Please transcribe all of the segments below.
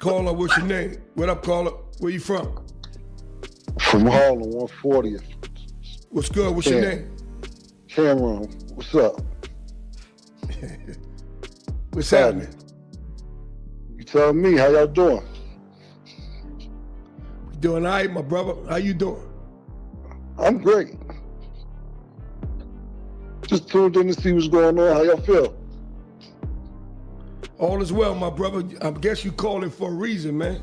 Caller, what's your name? What up, caller? Where you from? From Harlem, 140th. What's good? What's your name? Camron. What's up? What's happening? You tell me, how y'all doing? Doing all right, my brother. How you doing? I'm great. Just tuned in to see what's going on. How y'all feel? All is well, my brother. I guess you calling for a reason, man.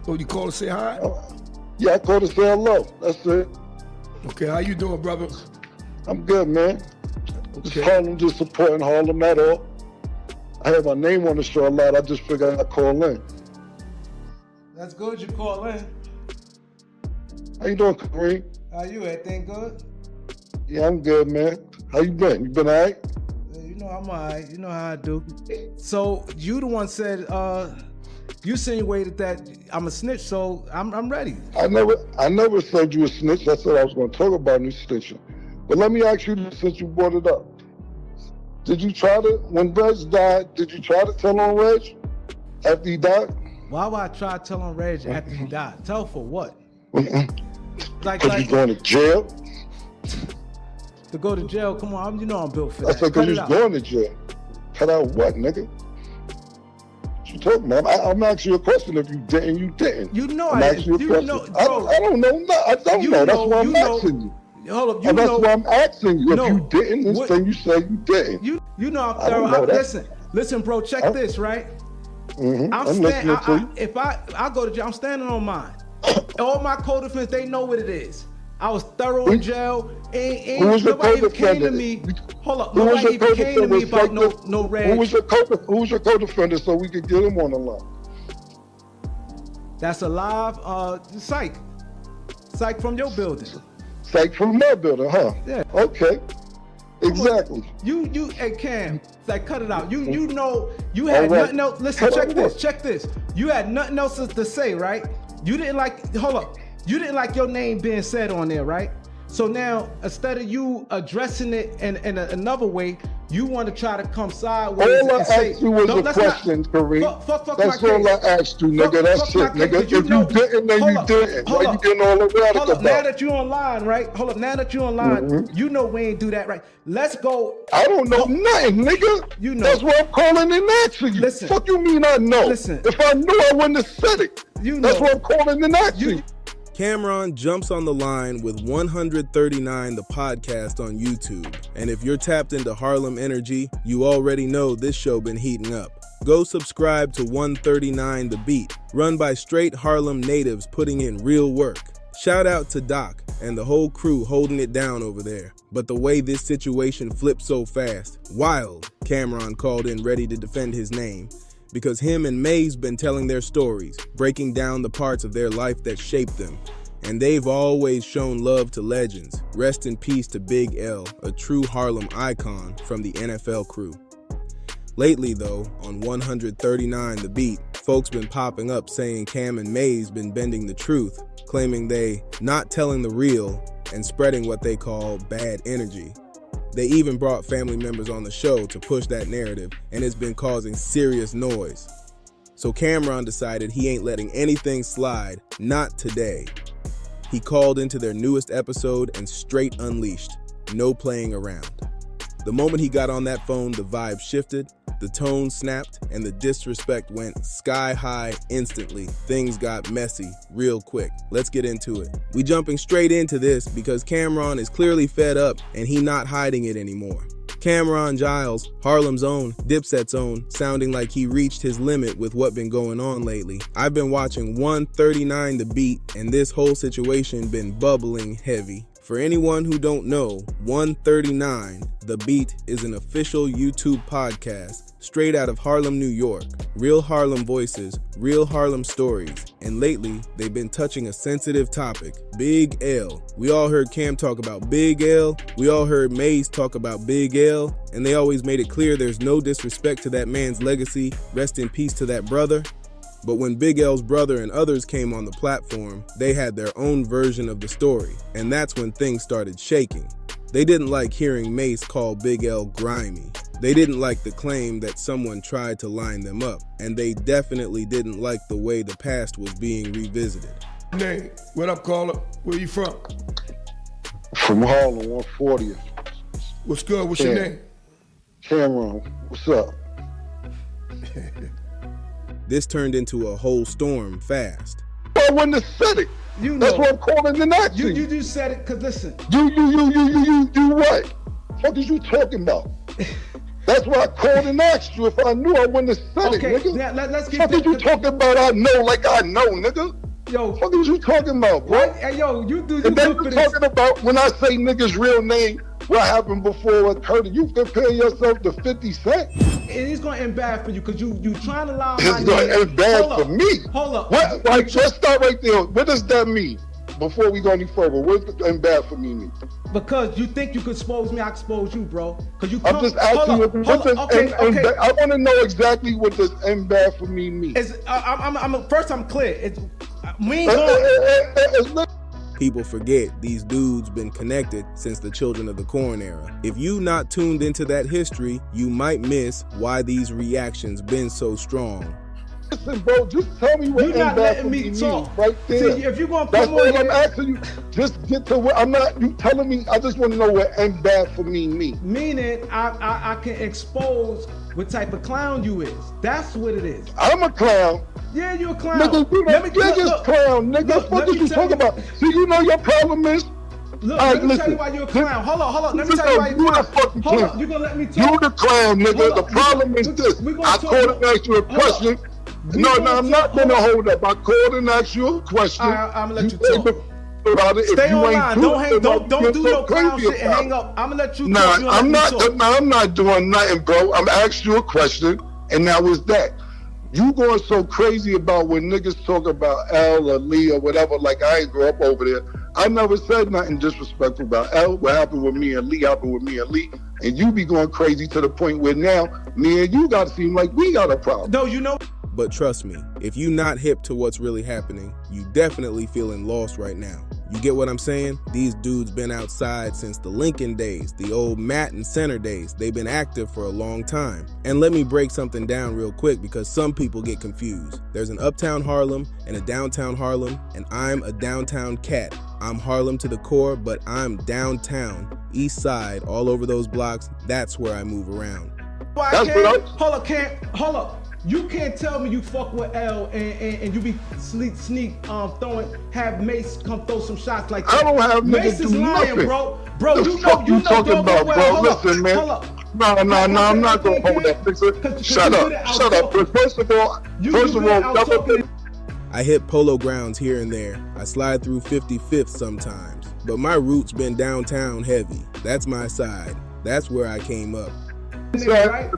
Or you call to say hi? Yeah, I called to say hello. That's it. Okay, how you doing, brother? I'm good, man. Okay. Just Harlem, just supporting Harlem, that all. I have my name on the show a lot. I just figured I'd call in. That's good you call in. How you doing, Kareem? How you? Everything good? Yeah, I'm good, man. How you been? You been all right? You know I'm all right. You know how I do. So you the one said, you insinuated that I'm a snitch, so I'm ready. I never said you a snitch. I said I was going to talk about new snitching. But let me ask you, since you brought it up, did you try to, when Reg died, did you try to tell on Reg after he died? Why would I try to tell on Reg after he died? Tell for what? Because you're going to jail? To go to jail? Come on, you know I'm built for that. I said because you're going to jail. Cut out what, nigga? What you talking about? I'm asking you a question. If you didn't, you didn't. You know I'm I asking you a didn't. question. Know, I don't know. I don't know. That's why I'm asking you. Hold up, that's why I'm asking you. If you didn't, then you say you didn't. You know I'm thorough. Listen, bro. Check this, right? Mm-hmm. I'm listening to you. If I go to jail, I'm standing on mine. All my co-defendants, they know what it is. I was thorough in jail. Nobody even came to me. Hold up, nobody even came to me about no Reg. Who was your co-defendant so we could get him on the line? That's a live Psych from your building. Psych from my building, huh? Yeah. Okay. Exactly. Hey Cam, like cut it out. You know you had nothing else. Listen, check this. You had nothing else to say, right? You didn't like. Hold up. You didn't like your name being said on there, right? So now, instead of you addressing it in another way, you want to try to come sideways and say, asked you was a question, Kareem. That's all I asked you, nigga. That's it, nigga. If you didn't, then you didn't. Why you getting all erratic about? Now that you're online, right? Hold up. Now that you're online, you know we ain't do that, right? Let's go. I don't know nothing, nigga. You know. That's why I'm calling and asking you. Listen. Fuck you mean I know? Listen. If I knew, I wouldn't have said it. You know. That's why I'm calling and asking you. Camron jumps on the line with 139 the podcast on YouTube. And if you're tapped into Harlem energy, you already know this show been heating up. Go subscribe to 139 The Beat, run by straight Harlem natives putting in real work. Shout out to Doc and the whole crew holding it down over there. But the way this situation flipped so fast, wild, Camron called in ready to defend his name. Because him and May's been telling their stories, breaking down the parts of their life that shaped them. And they've always shown love to legends. Rest in peace to Big L, a true Harlem icon from the NFL crew. Lately though, on 139 The Beat, folks been popping up saying Cam and May's been bending the truth, claiming they not telling the real and spreading what they call bad energy. They even brought family members on the show to push that narrative, and it's been causing serious noise. So Camron decided he ain't letting anything slide, not today. He called into their newest episode and straight unleashed, no playing around. The moment he got on that phone, the vibe shifted, the tone snapped, and the disrespect went sky high instantly. Things got messy real quick. Let's get into it. We jumping straight into this because Camron is clearly fed up and he not hiding it anymore. Camron Giles, Harlem's own, Dipset's own, sounding like he reached his limit with what been going on lately. I've been watching 139 The Beat and this whole situation been bubbling heavy. For anyone who don't know, 139 The Beat is an official YouTube podcast straight out of Harlem, New York. Real Harlem voices, real Harlem stories, and lately they've been touching a sensitive topic, Big L. We all heard Cam talk about Big L, we all heard Maze talk about Big L, and they always made it clear there's no disrespect to that man's legacy, rest in peace to that brother. But when Big L's brother and others came on the platform, they had their own version of the story, and that's when things started shaking. They didn't like hearing Mace call Big L grimy. They didn't like the claim that someone tried to line them up, and they definitely didn't like the way the past was being revisited. Name, what up, caller? Where you from? From Harlem, 140th. What's good? What's your name? Camron, what's up? This turned into a whole storm fast. I wouldn't have said it. You know. That's what I'm calling an action. You just said it, cause listen. You what? What is you talking about? That's why I called and asked you. If I knew, I wouldn't have said Okay, it, nigga. now let's get What did you talking about? I know, like I know, nigga. Yo, What is you talking about, bro? hey, yo, you And then good for you this. talking about when I say nigga's real name, what happened before it occurred? You compare yourself to 50 Cent? It is gonna end bad for you, cause you trying to lie on my It's going to name. end bad Hold for up. me. Hold up. What, like, let's start right there. What does that mean? Before we go any further, what does end bad for me mean? Because you think you could expose me, I expose you, bro. Cause you I'm come, just asking you, what does okay. I want to know exactly what does end bad for me mean. I'm clear. We ain't going. People forget these dudes been connected since the Children of the Corn era. If you not tuned into that history, you might miss why these reactions been so strong. Listen, bro, just tell me what You're not end bad for letting me me talk. means right there. See, if you're gonna That's come all on I'm here, asking you. Just get to what I'm not. You telling me? I just want to know what end bad for me means. meaning I can expose what type of clown you is. That's what it is. I'm a clown. Yeah, you a clown. Nigga, you the biggest clown, nigga. look, What let are me you tell talking you- about? See, you know your problem is. Look, All let right, me tell listen. you why you're a clown. Hold on. Let me Listen, tell you why you you're a the clown. fucking Hold clown. up, you gonna let me talk? You the clown, nigga. Hold The up, problem is this. we gonna I talk called and asked you a about- hold question. up. We No, gonna I'm not talk- gonna hold hold up. I called and asked you a question. I'ma let you ain't talk. about it. If Stay you ain't online. do Don't it, hang. then Don't you're do so no clown crazy shit and about hang it. up. I'm gonna let you Nah, talk. You I'm let me talk. I'm not doing nothing, bro. I'm asking you a question, and that was that. You going so crazy about when niggas talk about L or Lee or whatever, like I ain't grew up over there. I never said nothing disrespectful about L. What happened with me and Lee happened with me and Lee. And you be going crazy to the point where now me and you gotta seem like we got a problem. No, you know. But trust me, if you not hip to what's really happening, you definitely feeling lost right now. You get what I'm saying? These dudes been outside since the Lincoln days, the old Matt and Center days. They've been active for a long time. And let me break something down real quick because some people get confused. There's an Uptown Harlem and a Downtown Harlem, and I'm a downtown cat. I'm Harlem to the core, but I'm downtown, east side, all over those blocks. That's where I move around. Why That's can't? what Hold up. You can't tell me you fuck with L and you be sneak have Mace come throw some shots like that. I don't have Mace niggas is do lying, nothing. bro. The You fuck know you talking damn about, well. bro? Hold up, Listen, man. hold up. No, I'm not gonna hold that picture. Shut up. But first of all, I hit Polo Grounds here and there. I slide through 55th sometimes. But my roots been downtown heavy. That's my side. That's where I came up. Right?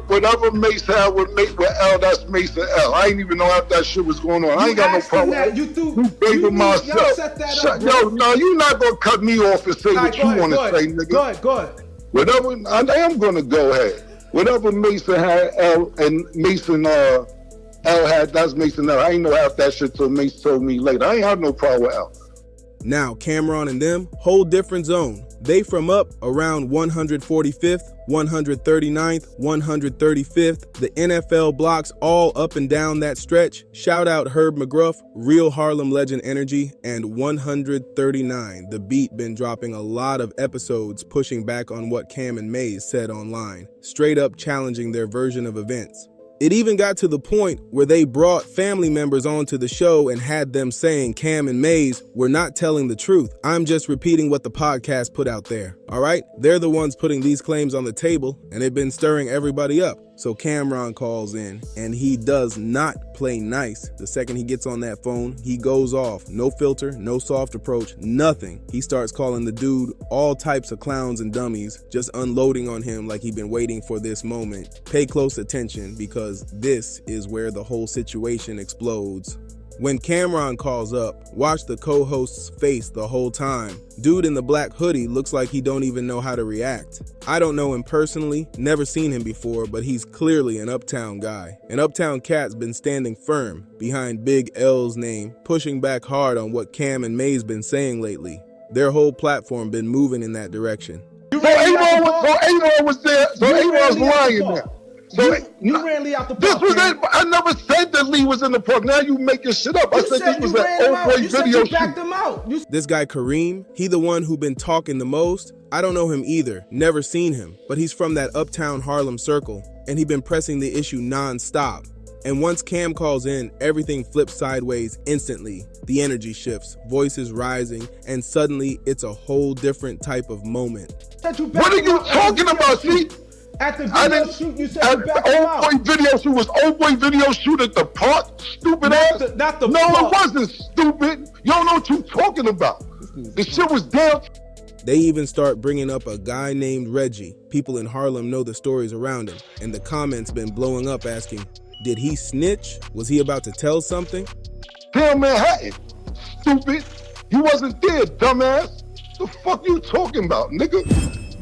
Whatever Mace had with L, that's Mace and L. I ain't even know how that shit was going on. I ain't got no problem. You gave it myself. Y'all set that up, bro. Yo, no, you're not gonna cut me off and say what you want to say, nigga. Go ahead. Whatever, I am gonna go ahead. Whatever Mason had L and Mason L had, that's Mason L. I ain't know half that shit till Mace told me later. I ain't have no problem with L. Now, Camron and them, whole different zone. They from up around 145th, 139th, 135th, the NFL blocks all up and down that stretch. Shout out Herb McGruff, real Harlem legend energy, and 139. The beat been dropping a lot of episodes pushing back on what Cam and Maze said online, straight up challenging their version of events. It even got to the point where they brought family members onto the show and had them saying Cam and Maze were not telling the truth. I'm just repeating what the podcast put out there, all right? They're the ones putting these claims on the table, and they've been stirring everybody up. So Camron calls in, and he does not play nice. The second he gets on that phone, he goes off. No filter, no soft approach, nothing. He starts calling the dude all types of clowns and dummies, just unloading on him like he'd been waiting for this moment. Pay close attention because this is where the whole situation explodes. When Camron calls up, watch the co-host's face the whole time. Dude in the black hoodie looks like he don't even know how to react. I don't know him personally, never seen him before, but he's clearly an Uptown guy. An Uptown cat's been standing firm behind Big L's name, pushing back hard on what Cam and May's been saying lately. Their whole platform been moving in that direction. You So ran Lee out the park. A-Ron was there. So You ran A-Ron's Lee out the lying park. now. So You ran Lee out the this park. was man. it. I never said that Lee was in the park. Now you making shit up. I You said this said was you an ran him old out. boy You said video you backed shoot. him out. This guy Kareem, he the one who been talking the most? I don't know him either, never seen him, but he's from that Uptown Harlem circle, and he been pressing the issue non-stop. And once Cam calls in, everything flips sideways instantly. The energy shifts, voices rising, and suddenly it's a whole different type of moment. What are you talking about? See? At the I video didn't. shoot, you said At you the backed him old out. boy video shoot was old boy video shoot at the park. Stupid ass. Not the no, park. it wasn't stupid. You don't know what you talking about. The shit was down. They even start bringing up a guy named Reggie. People in Harlem know the stories around him, and the comments been blowing up asking, did he snitch? Was he about to tell something? Damn Manhattan. Stupid. You wasn't there, dumbass. The fuck you talking about, nigga?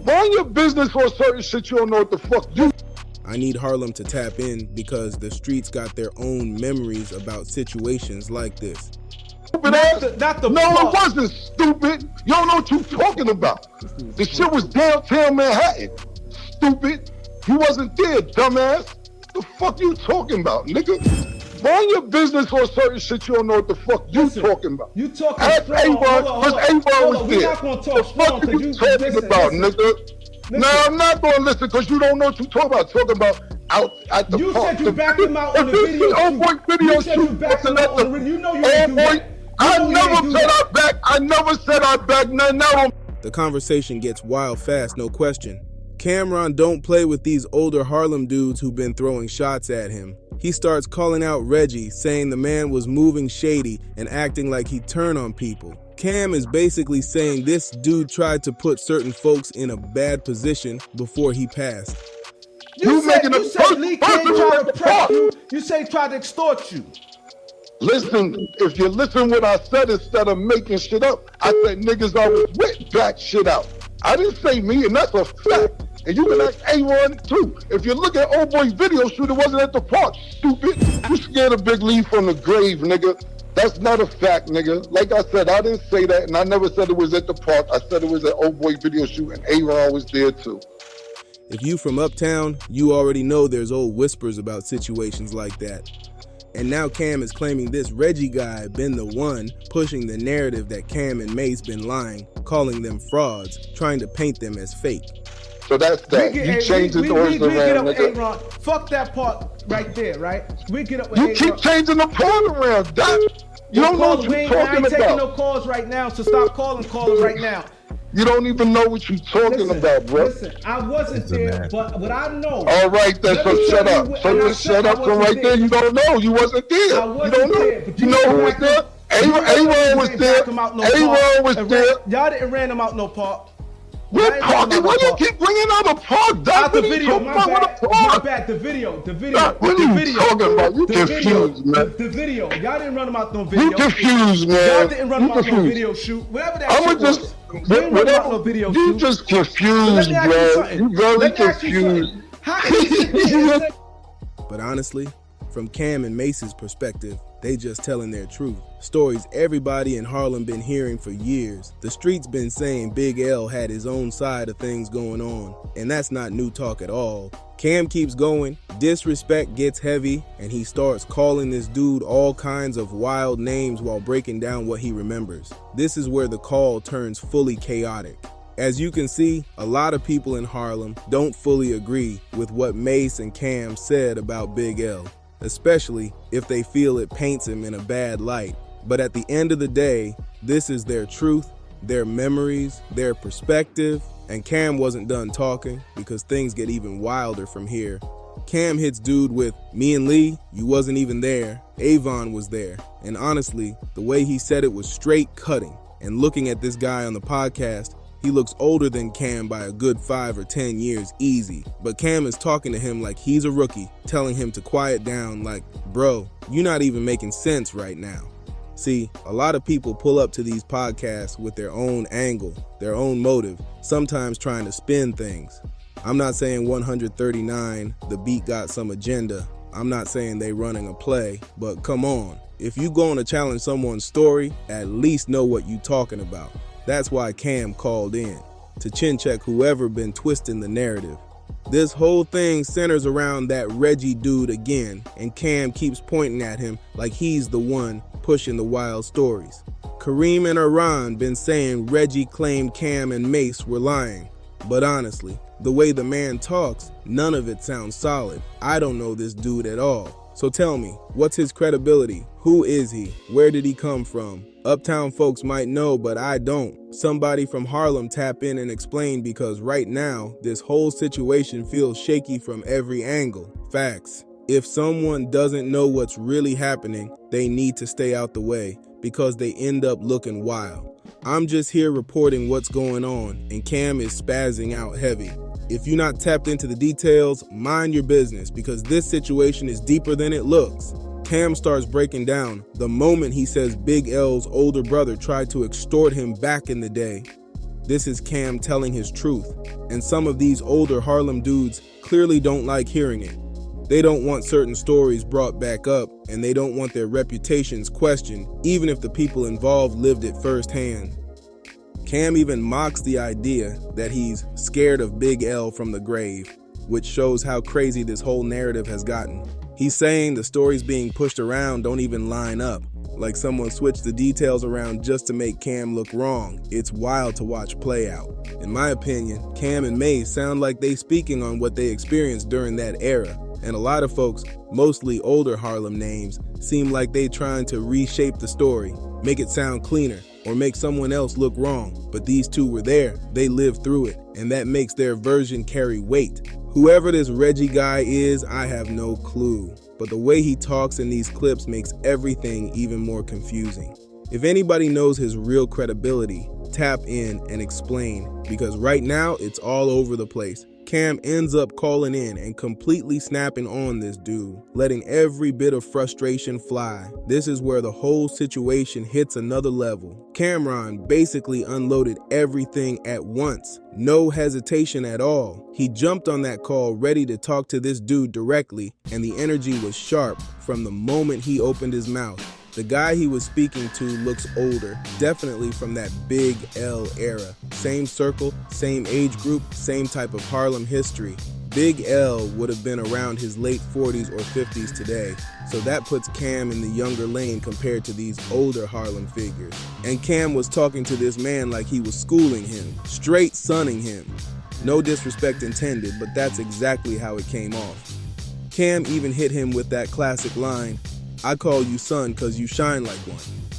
Mind your business on certain shit you don't know what the fuck you. I need Harlem to tap in because the streets got their own memories about situations like this. Stupid ass. Not the no, park. it wasn't stupid. You don't know what you talking about. The shit was downtown Manhattan. Stupid. You wasn't there, dumbass. The fuck you talking about, nigga? Mind your business on certain shit you don't know what the fuck you talking about. You talking Ask strong. A-Ron, Hold on, because hold on. A-Ron was We're there. not gonna The talk strong fuck are because you you talking listen, about, listen. nigga? No, I'm not gonna listen because you don't know what you talking about. Talking about out at the You park. said you backed him out on the If this video is old boy shoot. video You said you shoot, backed him wasn't out at on the the- you know you ain't do Old boy, that. I You know you ain't never do said that. I back. I never said I back. Now The conversation gets wild fast, no question. Camron don't play with these older Harlem dudes who've been throwing shots at him. He starts calling out Reggie, saying the man was moving shady and acting like he'd turn on people. Cam is basically saying this dude tried to put certain folks in a bad position before he passed. You said person Lee can't try to at the press park. you. You say he tried to extort you. Listen, if you listen what I said instead of making shit up, I said niggas I was with back shit out. I didn't say me, and that's a fact. And you can ask A-Ron too. If you look at old boy video shoot, it wasn't at the park, stupid. You scared a big leaf from the grave, nigga. That's not a fact, nigga. Like I said, I didn't say that, and I never said it was at the park. I said it was at old boy video shoot, and A-Ron was there too. If you from Uptown, you already know there's old whispers about situations like that. And now Cam is claiming this Reggie guy been the one pushing the narrative that Cam and Mace been lying, calling them frauds, trying to paint them as fake. So that's that. You changed the doors we get up around, with nigga. A-Ron. Fuck that part right there, right? We get up with You A-Ron. keep changing the part around, Doc. You don't know what We you're ain't, I talking ain't taking no about. calls right now, so stop calling right now. You don't even know what you're talking about, bro. Listen, I wasn't there, but what I know. All right, then, Let so me shut tell up. you So and I just said shut I up from wasn't right there. You don't know. You wasn't there. I wasn't You don't know. there, but You know who was back there? him- you A-Ron was didn't there. back him out no A-Ron park. was And there. Y'all didn't ran him out no park. What I ain't park? talking about Why no you park. keep bringing out a park, Doc? Out the What are you video, talking my about with bad. a My park? bad. The video. Doc, what are you the video. talking about? You The confused, video. man. The video. Y'all didn't run him out no video. You confused, man. Y'all didn't run him You out no confused. video shoot. Whatever that I'ma shit just was. You didn't run him out no video you shoot. just Let confused, me ask you bro. something. You very Let me ask you confused. something. How can you sit there and say But honestly, from Cam and Mace's perspective, they just telling their truth. Stories everybody in Harlem been hearing for years. The streets been saying Big L had his own side of things going on, and that's not new talk at all. Cam keeps going, disrespect gets heavy, and he starts calling this dude all kinds of wild names while breaking down what he remembers. This is where the call turns fully chaotic. As you can see, a lot of people in Harlem don't fully agree with what Mace and Cam said about Big L, especially if they feel it paints him in a bad light. But at the end of the day, this is their truth, their memories, their perspective, and Cam wasn't done talking because things get even wilder from here. Cam hits dude with, "Me and Lee, you wasn't even there. Avon was there." And honestly, the way he said it was straight cutting. And looking at this guy on the podcast, he looks older than Cam by a good 5 or 10 years easy. But Cam is talking to him like he's a rookie, telling him to quiet down like, "Bro, you're not even making sense right now." See, a lot of people pull up to these podcasts with their own angle, their own motive, sometimes trying to spin things. I'm not saying 139, the beat got some agenda. I'm not saying they running a play, but come on. If you going to challenge someone's story, at least know what you talking about. That's why Cam called in. to chin check whoever been twisting the narrative. This whole thing centers around that Reggie dude again, and Cam keeps pointing at him like he's the one pushing the wild stories. Kareem and Iran been saying Reggie claimed Cam and Mace were lying, but honestly, the way the man talks, none of it sounds solid. I don't know this dude at all. So tell me, what's his credibility? Who is he? Where did he come from? Uptown folks might know, but I don't. Somebody from Harlem tap in and explain, because right now, this whole situation feels shaky from every angle. Facts. If someone doesn't know what's really happening, they need to stay out the way, because they end up looking wild. I'm just here reporting what's going on, and Cam is spazzing out heavy. If you're not tapped into the details, mind your business, because this situation is deeper than it looks. Cam starts breaking down the moment he says Big L's older brother tried to extort him back in the day. This is Cam telling his truth, and some of these older Harlem dudes clearly don't like hearing it. They don't want certain stories brought back up, and they don't want their reputations questioned, even if the people involved lived it firsthand. Cam even mocks the idea that he's scared of Big L from the grave, which shows how crazy this whole narrative has gotten. He's saying the stories being pushed around don't even line up, like someone switched the details around just to make Cam look wrong. It's wild to watch play out. In my opinion, Cam and Mace sound like they speaking on what they experienced during that era, and a lot of folks, mostly older Harlem names, seem like they trying to reshape the story, make it sound cleaner, or make someone else look wrong. But these two were there, they lived through it, and that makes their version carry weight. Whoever this Reggie guy is, I have no clue, but the way he talks in these clips makes everything even more confusing. If anybody knows his real credibility, tap in and explain, because right now it's all over the place. Cam ends up calling in and completely snapping on this dude, letting every bit of frustration fly. This is where the whole situation hits another level. Camron basically unloaded everything at once, no hesitation at all. He jumped on that call ready to talk to this dude directly, and the energy was sharp from the moment he opened his mouth. The guy he was speaking to looks older, definitely from that Big L era. Same circle, same age group, same type of Harlem history. Big L would have been around his late 40s or 50s today, so that puts Cam in the younger lane compared to these older Harlem figures. And Cam was talking to this man like he was schooling him, straight sunning him. No disrespect intended, but that's exactly how it came off. Cam even hit him with that classic line, "I call you son cause you shine like one,"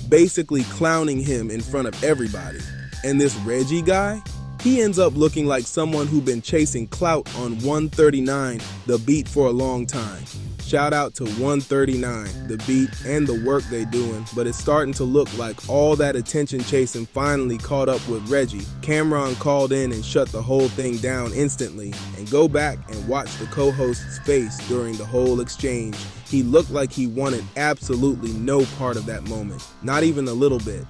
basically clowning him in front of everybody. And this Reggie guy, he ends up looking like someone who'd been chasing clout on 139, the beat, for a long time. Shout out to 139, the beat, and the work they doing, but it's starting to look like all that attention chasing finally caught up with Reggie. Camron called in and shut the whole thing down instantly, and go back and watch the co-host's face during the whole exchange. He looked like he wanted absolutely no part of that moment, not even a little bit.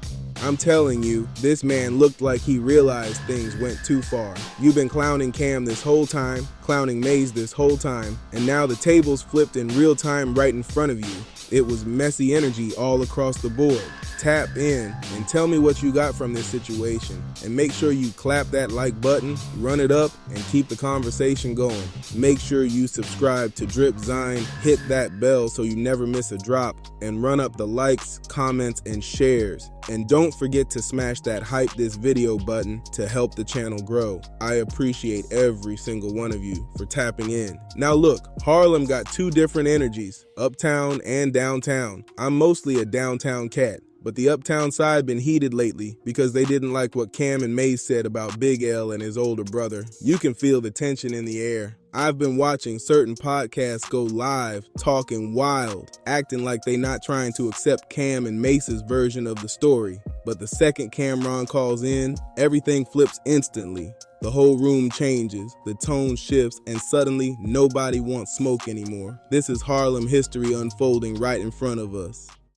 I'm telling you, this man looked like he realized things went too far. You've been clowning Cam this whole time, clowning Maze this whole time, and now the tables flipped in real time right in front of you. It was messy energy all across the board. Tap in and tell me what you got from this situation, and make sure you clap that like button, run it up, and keep the conversation going. Make sure you subscribe to Dripzine, hit that bell so you never miss a drop, and run up the likes, comments, and shares. And don't forget to smash that hype this video button to help the channel grow. I appreciate every single one of you for tapping in. Now look, Harlem got two different energies, uptown and downtown. I'm mostly a downtown cat, but the uptown side been heated lately because they didn't like what Cam and Maze said about Big L and his older brother. You can feel the tension in the air. I've been watching certain podcasts go live, talking wild, acting like they not trying to accept Cam and Mace's version of the story. But the second Camron calls in, everything flips instantly. The whole room changes, the tone shifts, and suddenly nobody wants smoke anymore. This is Harlem history unfolding right in front of us.